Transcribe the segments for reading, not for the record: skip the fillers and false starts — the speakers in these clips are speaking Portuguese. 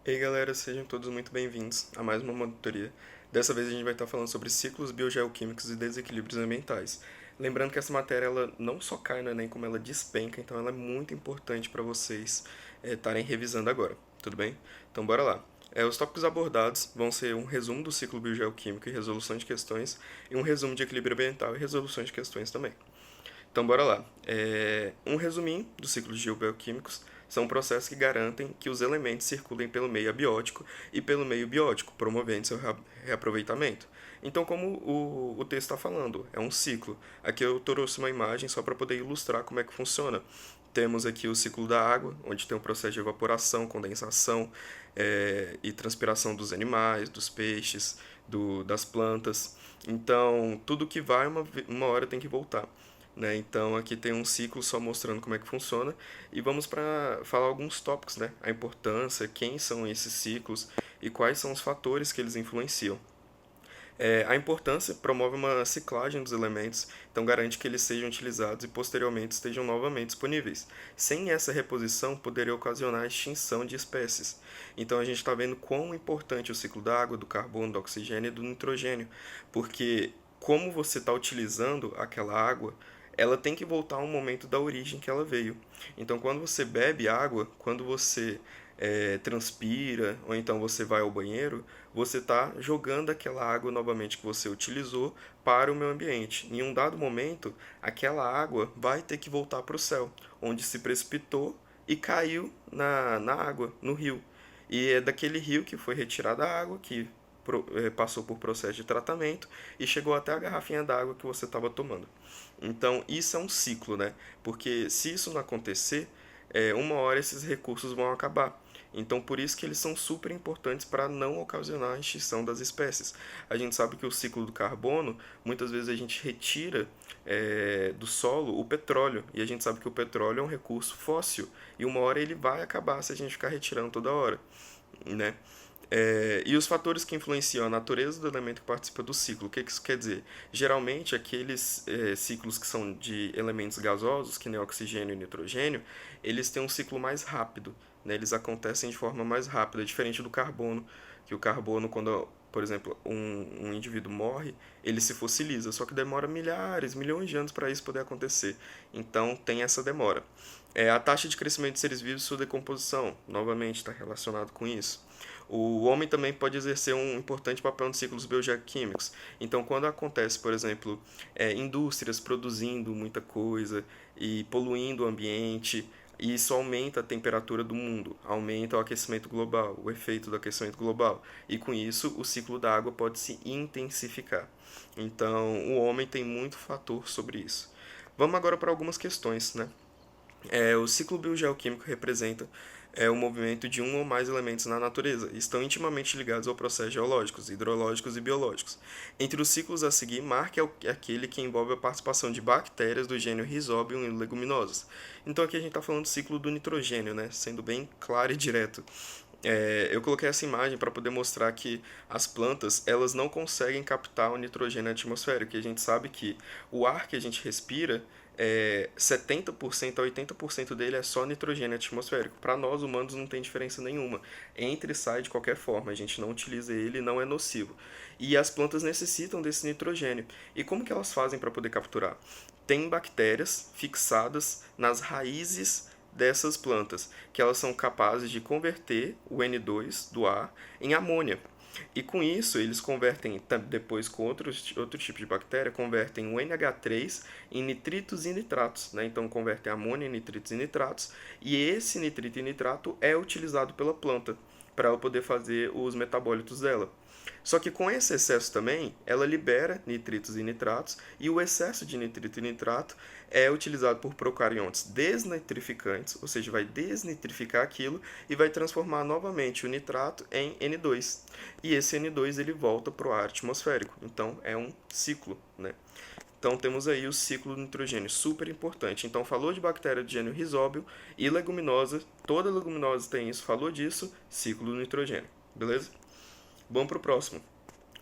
Ei galera, sejam todos muito bem-vindos a mais uma monitoria. Dessa vez a gente vai estar falando sobre ciclos biogeoquímicos e desequilíbrios ambientais. Lembrando que essa matéria ela não só cai no Enem, como ela despenca, então ela é muito importante para vocês estarem revisando agora, tudo bem? Então bora lá. Os tópicos abordados vão ser um resumo do ciclo biogeoquímico e resolução de questões, e um resumo de equilíbrio ambiental e resolução de questões também. Então, bora lá. Um resuminho dos ciclos geobioquímicos são processos que garantem que os elementos circulem pelo meio abiótico e pelo meio biótico, promovendo seu reaproveitamento. Então, como o texto está falando, é um ciclo. Aqui eu trouxe uma imagem só para poder ilustrar como é que funciona. Temos aqui o ciclo da água, onde tem um processo de evaporação, condensação e transpiração dos animais, dos peixes, das plantas. Então, tudo que vai, uma hora tem que voltar. Né? Então aqui tem um ciclo só mostrando como é que funciona e vamos para falar alguns tópicos, né? A importância, quem são esses ciclos e quais são os fatores que eles influenciam. A importância promove uma ciclagem dos elementos, então garante que eles sejam utilizados e posteriormente estejam novamente disponíveis. Sem essa reposição, poderia ocasionar a extinção de espécies. Então a gente está vendo quão importante é o ciclo da água, do carbono, do oxigênio e do nitrogênio, porque como você está utilizando aquela água, ela tem que voltar ao momento da origem que ela veio. Então, quando você bebe água, quando você transpira, ou então você vai ao banheiro, você está jogando aquela água novamente que você utilizou para o meio ambiente. Em um dado momento, aquela água vai ter que voltar para o céu, onde se precipitou e caiu na água, no rio. E é daquele rio que foi retirada a água, que passou por processo de tratamento e chegou até a garrafinha d'água que você estava tomando. Então, isso é um ciclo, né? Porque se isso não acontecer, uma hora esses recursos vão acabar. Então, por isso que eles são super importantes para não ocasionar a extinção das espécies. A gente sabe que o ciclo do carbono, muitas vezes a gente retira do solo o petróleo, e a gente sabe que o petróleo é um recurso fóssil, e uma hora ele vai acabar se a gente ficar retirando toda hora, né? E os fatores que influenciam a natureza do elemento que participa do ciclo, o que isso quer dizer? Geralmente, aqueles ciclos que são de elementos gasosos, que nem oxigênio e nitrogênio, eles têm um ciclo mais rápido, né? Eles acontecem de forma mais rápida, diferente do carbono, que o carbono, quando, por exemplo, um indivíduo morre, ele se fossiliza, só que demora milhares, milhões de anos para isso poder acontecer. Então, tem essa demora. A taxa de crescimento de seres vivos e sua decomposição, novamente, está relacionado com isso. O homem também pode exercer um importante papel nos ciclos biogeoquímicos. Então, quando acontece, por exemplo, indústrias produzindo muita coisa e poluindo o ambiente, isso aumenta a temperatura do mundo, aumenta o aquecimento global, o efeito do aquecimento global. E com isso, o ciclo da água pode se intensificar. Então, o homem tem muito fator sobre isso. Vamos agora para algumas questões, né? O ciclo biogeoquímico representa o movimento de um ou mais elementos na natureza e estão intimamente ligados ao processo geológicos, hidrológicos e biológicos. Entre os ciclos a seguir, marque aquele que envolve a participação de bactérias do gênero Rhizobium e leguminosas. Então aqui a gente está falando do ciclo do nitrogênio, né? Sendo bem claro e direto. Eu coloquei essa imagem para poder mostrar que as plantas elas não conseguem captar o nitrogênio atmosférico, e a gente sabe que o ar que a gente respira 70% a 80% dele é só nitrogênio atmosférico. Para nós humanos não tem diferença nenhuma. Entra e sai de qualquer forma, a gente não utiliza ele, não é nocivo. E as plantas necessitam desse nitrogênio. E como que elas fazem para poder capturar? Tem bactérias fixadas nas raízes dessas plantas, que elas são capazes de converter o N2 do ar em amônia. E com isso, eles convertem, depois com outro tipo de bactéria, convertem o NH3 em nitritos e nitratos. Né? Então, convertem amônia em nitritos e nitratos. E esse nitrito e nitrato é utilizado pela planta para ela poder fazer os metabólitos dela. Só que com esse excesso também, ela libera nitritos e nitratos, e o excesso de nitrito e nitrato é utilizado por procariontes desnitrificantes, ou seja, vai desnitrificar aquilo e vai transformar novamente o nitrato em N2. E esse N2 ele volta para o ar atmosférico. Então é um ciclo, né? Então temos aí o ciclo do nitrogênio, super importante. Então falou de bactéria de gênero Rhizobium e leguminosa, toda leguminosa tem isso, falou disso, ciclo do nitrogênio, beleza? Vamos para o próximo.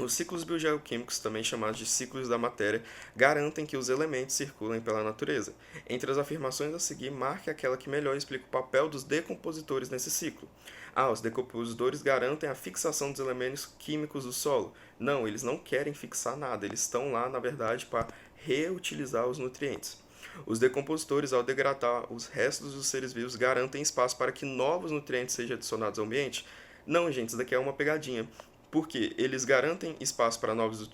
Os ciclos biogeoquímicos, também chamados de ciclos da matéria, garantem que os elementos circulem pela natureza. Entre as afirmações a seguir, marque aquela que melhor explica o papel dos decompositores nesse ciclo. Ah, os decompositores garantem a fixação dos elementos químicos do solo. Não, eles não querem fixar nada, eles estão lá, na verdade, para reutilizar os nutrientes. Os decompositores, ao degradar os restos dos seres vivos, garantem espaço para que novos nutrientes sejam adicionados ao ambiente. Não, gente, isso daqui é uma pegadinha. Porque eles garantem espaço para novos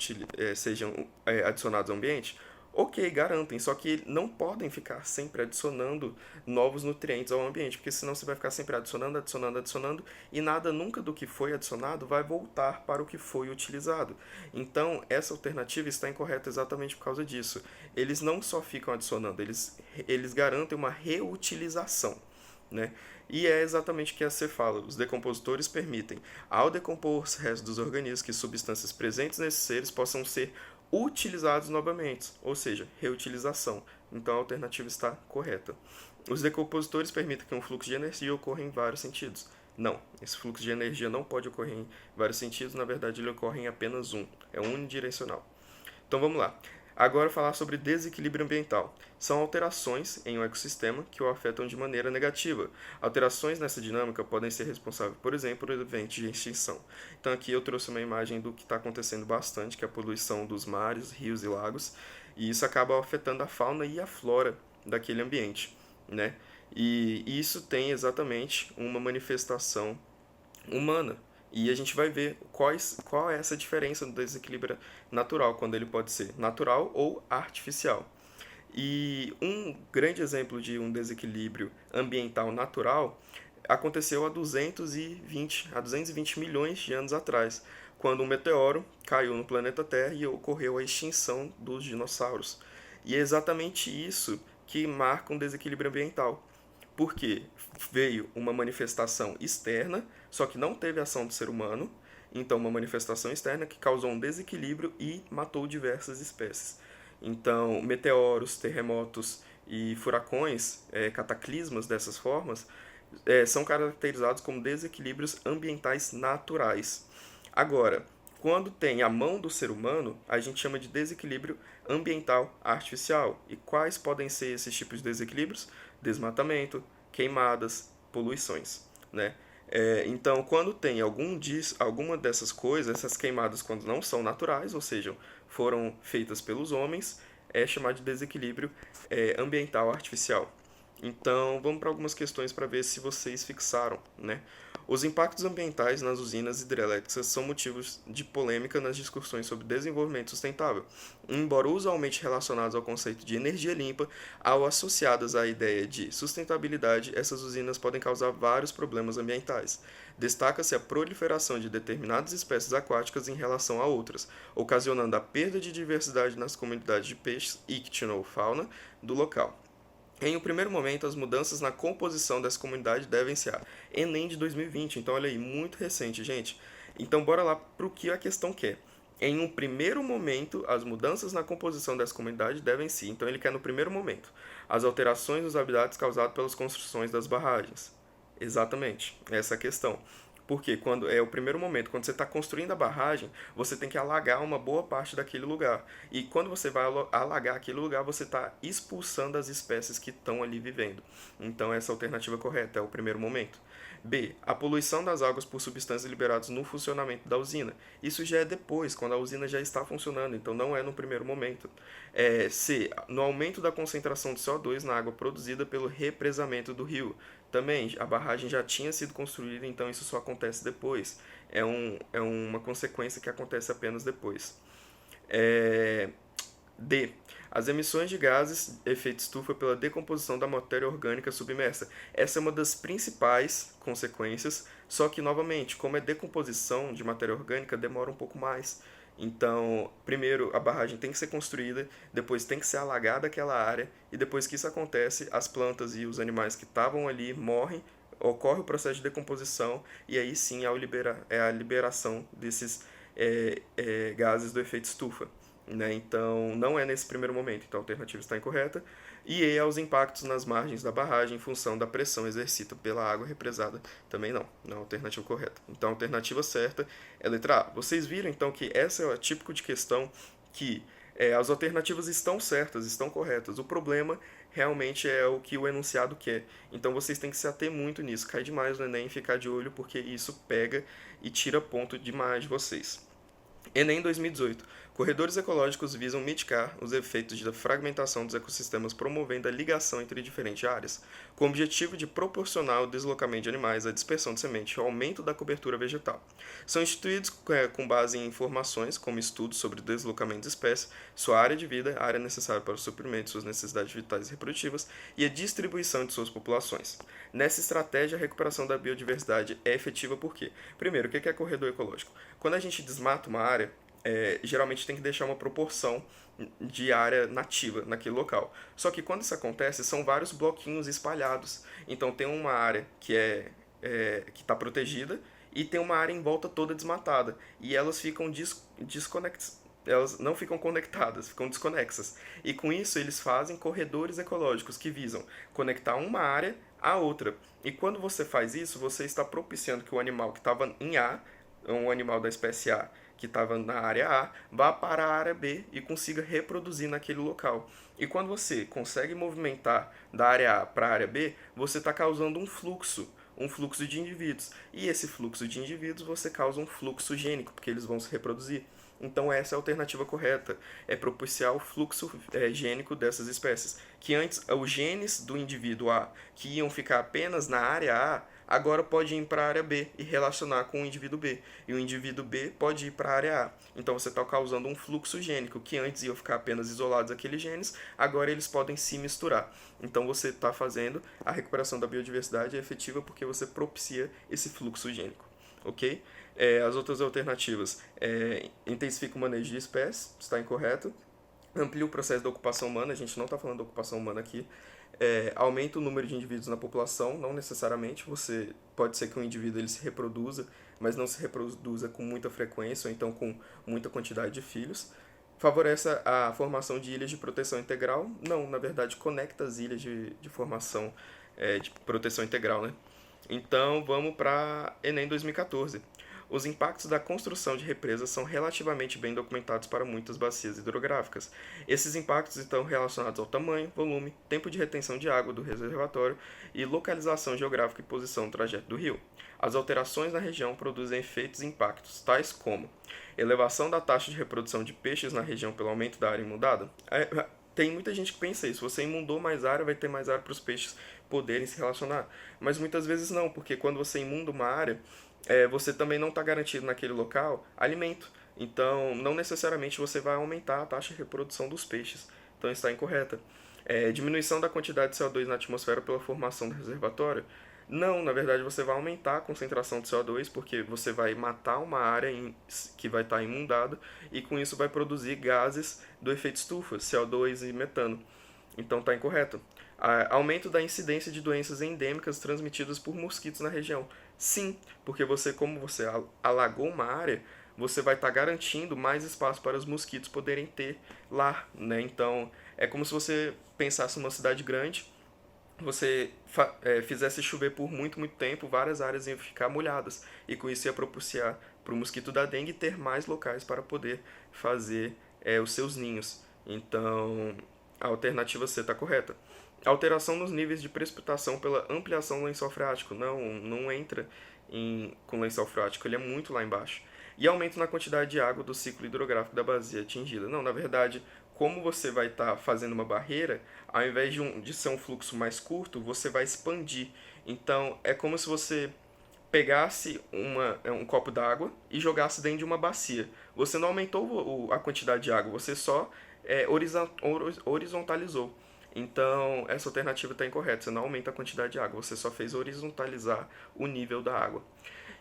sejam adicionados ao ambiente? Ok, garantem, só que não podem ficar sempre adicionando novos nutrientes ao ambiente, porque senão você vai ficar sempre adicionando, adicionando, adicionando, e nada nunca do que foi adicionado vai voltar para o que foi utilizado. Então, essa alternativa está incorreta exatamente por causa disso. Eles não só ficam adicionando, eles garantem uma reutilização, né? E é exatamente o que você fala. Os decompositores permitem, ao decompor os restos dos organismos, que substâncias presentes nesses seres possam ser utilizados novamente, ou seja, reutilização. Então a alternativa está correta. Os decompositores permitem que um fluxo de energia ocorra em vários sentidos. Não, esse fluxo de energia não pode ocorrer em vários sentidos, na verdade ele ocorre em apenas um, é unidirecional. Então vamos lá. Agora falar sobre desequilíbrio ambiental. São alterações em um ecossistema que o afetam de maneira negativa. Alterações nessa dinâmica podem ser responsáveis, por exemplo, por eventos de extinção. Então aqui eu trouxe uma imagem do que está acontecendo bastante, que é a poluição dos mares, rios e lagos, e isso acaba afetando a fauna e a flora daquele ambiente, né? E isso tem exatamente uma manifestação humana. E a gente vai ver qual é essa diferença do desequilíbrio natural, quando ele pode ser natural ou artificial. E um grande exemplo de um desequilíbrio ambiental natural aconteceu há 220 milhões de anos atrás, quando um meteoro caiu no planeta Terra e ocorreu a extinção dos dinossauros. E é exatamente isso que marca um desequilíbrio ambiental, porque veio uma manifestação externa, só que não teve ação do ser humano, então uma manifestação externa que causou um desequilíbrio e matou diversas espécies. Então, meteoros, terremotos e furacões, cataclismas dessas formas, são caracterizados como desequilíbrios ambientais naturais. Agora, quando tem a mão do ser humano, a gente chama de desequilíbrio ambiental artificial. E quais podem ser esses tipos de desequilíbrios? Desmatamento, queimadas, poluições, né? Então, quando tem alguma dessas coisas, essas queimadas quando não são naturais, ou seja, foram feitas pelos homens, é chamado de desequilíbrio ambiental artificial. Então, vamos para algumas questões para ver se vocês fixaram, né? Os impactos ambientais nas usinas hidrelétricas são motivos de polêmica nas discussões sobre desenvolvimento sustentável, embora usualmente relacionados ao conceito de energia limpa, ao associadas à ideia de sustentabilidade, essas usinas podem causar vários problemas ambientais. Destaca-se a proliferação de determinadas espécies aquáticas em relação a outras, ocasionando a perda de diversidade nas comunidades de peixes, ictinofauna, do local. Em um primeiro momento, as mudanças na composição dessa comunidade devem-se a Enem de 2020, então olha aí, muito recente, gente. Então bora lá para o que a questão quer. Em um primeiro momento, as mudanças na composição dessa comunidade devem-se, então ele quer no primeiro momento, as alterações nos habitats causadas pelas construções das barragens. Exatamente, essa é a questão. Porque quando é o primeiro momento, quando você está construindo a barragem, você tem que alagar uma boa parte daquele lugar. E quando você vai alagar aquele lugar, você está expulsando as espécies que estão ali vivendo. Então essa é a alternativa correta, é o primeiro momento. B. A poluição das águas por substâncias liberadas no funcionamento da usina. Isso já é depois, quando a usina já está funcionando, então não é no primeiro momento. C. No aumento da concentração de CO2 na água produzida pelo represamento do rio. Também, a barragem já tinha sido construída, então isso só acontece depois. É uma consequência que acontece apenas depois. D. As emissões de gases de efeito estufa pela decomposição da matéria orgânica submersa. Essa é uma das principais consequências, só que, novamente, como é decomposição de matéria orgânica, demora um pouco mais. Então, primeiro a barragem tem que ser construída, depois tem que ser alagada aquela área, e depois que isso acontece, as plantas e os animais que estavam ali morrem, ocorre o processo de decomposição, e aí sim é a liberação desses gases do efeito estufa. Né? Então, não é nesse primeiro momento, então a alternativa está incorreta. E E aos impactos nas margens da barragem em função da pressão exercida pela água represada. Também não é a alternativa correta. Então a alternativa certa é a letra A. Vocês viram então que essa é o típico de questão que as alternativas estão certas, estão corretas. O problema realmente é o que o enunciado quer. Então vocês têm que se ater muito nisso. Cai demais no Enem e ficar de olho, porque isso pega e tira ponto demais de vocês. Enem 2018. Corredores ecológicos visam mitigar os efeitos da fragmentação dos ecossistemas, promovendo a ligação entre diferentes áreas, com o objetivo de proporcionar o deslocamento de animais, a dispersão de semente e o aumento da cobertura vegetal. São instituídos com base em informações, como estudos sobre o deslocamento de espécies, sua área de vida, a área necessária para o suprimento de suas necessidades vitais e reprodutivas e a distribuição de suas populações. Nessa estratégia, a recuperação da biodiversidade é efetiva porque, primeiro, o que é corredor ecológico? Quando a gente desmata uma área, geralmente tem que deixar uma proporção de área nativa naquele local. Só que quando isso acontece, são vários bloquinhos espalhados. Então tem uma área que que está protegida e tem uma área em volta toda desmatada. E elas ficam desconectadas. Elas não ficam conectadas, ficam desconexas. E com isso eles fazem corredores ecológicos que visam conectar uma área à outra. E quando você faz isso, você está propiciando que o animal que estava em A, um animal da espécie A, que estava na área A, vá para a área B e consiga reproduzir naquele local. E quando você consegue movimentar da área A para a área B, você está causando um fluxo de indivíduos. E esse fluxo de indivíduos você causa um fluxo gênico, porque eles vão se reproduzir. Então essa é a alternativa correta, é propiciar o fluxo gênico dessas espécies. Que antes os genes do indivíduo A, que iam ficar apenas na área A, agora pode ir para a área B e relacionar com o indivíduo B. E o indivíduo B pode ir para a área A. Então você está causando um fluxo gênico, que antes iam ficar apenas isolados aqueles genes, agora eles podem se misturar. Então você está fazendo a recuperação da biodiversidade efetiva porque você propicia esse fluxo gênico. Ok? As outras alternativas, intensifica o manejo de espécies, está incorreto. Amplia o processo da ocupação humana, a gente não está falando da ocupação humana aqui. Aumenta o número de indivíduos na população, não necessariamente. Pode ser que um indivíduo ele se reproduza, mas não se reproduza com muita frequência ou então com muita quantidade de filhos. Favorece a formação de ilhas de proteção integral? Não, na verdade conecta as ilhas de formação de proteção integral, né? Então vamos para Enem 2014. Os impactos da construção de represas são relativamente bem documentados para muitas bacias hidrográficas. Esses impactos estão relacionados ao tamanho, volume, tempo de retenção de água do reservatório e localização geográfica e posição do trajeto do rio. As alterações na região produzem efeitos e impactos, tais como elevação da taxa de reprodução de peixes na região pelo aumento da área imundada. Tem muita gente que pensa isso, você imundou mais área, vai ter mais área para os peixes poderem se relacionar. Mas muitas vezes não, porque quando você imunda uma área, você também não está garantido naquele local alimento. Então, não necessariamente você vai aumentar a taxa de reprodução dos peixes. Então, está incorreta. Diminuição da quantidade de CO2 na atmosfera pela formação do reservatório? Não, na verdade você vai aumentar a concentração de CO2 porque você vai matar uma área que vai estar inundada e com isso vai produzir gases do efeito estufa, CO2 e metano. Então está incorreto. Aumento da incidência de doenças endêmicas transmitidas por mosquitos na região. Sim, porque como você alagou uma área, você vai estar garantindo mais espaço para os mosquitos poderem ter lá, né? Então, é como se você pensasse numa cidade grande, você fizesse chover por muito, muito tempo, várias áreas iam ficar molhadas, e com isso ia propiciar para o mosquito da dengue ter mais locais para poder fazer os seus ninhos. Então, a alternativa C está correta. Alteração nos níveis de precipitação pela ampliação do lençol freático. Não entra com lençol freático, ele é muito lá embaixo. E aumento na quantidade de água do ciclo hidrográfico da bacia atingida. Não, na verdade, como você vai estar fazendo uma barreira, ao invés de ser um fluxo mais curto, você vai expandir. Então, é como se você pegasse um copo d'água e jogasse dentro de uma bacia. Você não aumentou a quantidade de água, você só horizontalizou. Então, essa alternativa está incorreta. Você não aumenta a quantidade de água, você só fez horizontalizar o nível da água.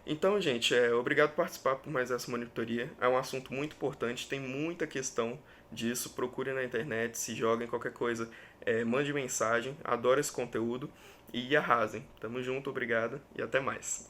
Então, gente, obrigado por participar por mais essa monitoria. É um assunto muito importante, tem muita questão disso. Procure na internet, se joguem qualquer coisa, mande mensagem. Adoro esse conteúdo e arrasem. Tamo junto, obrigado e até mais.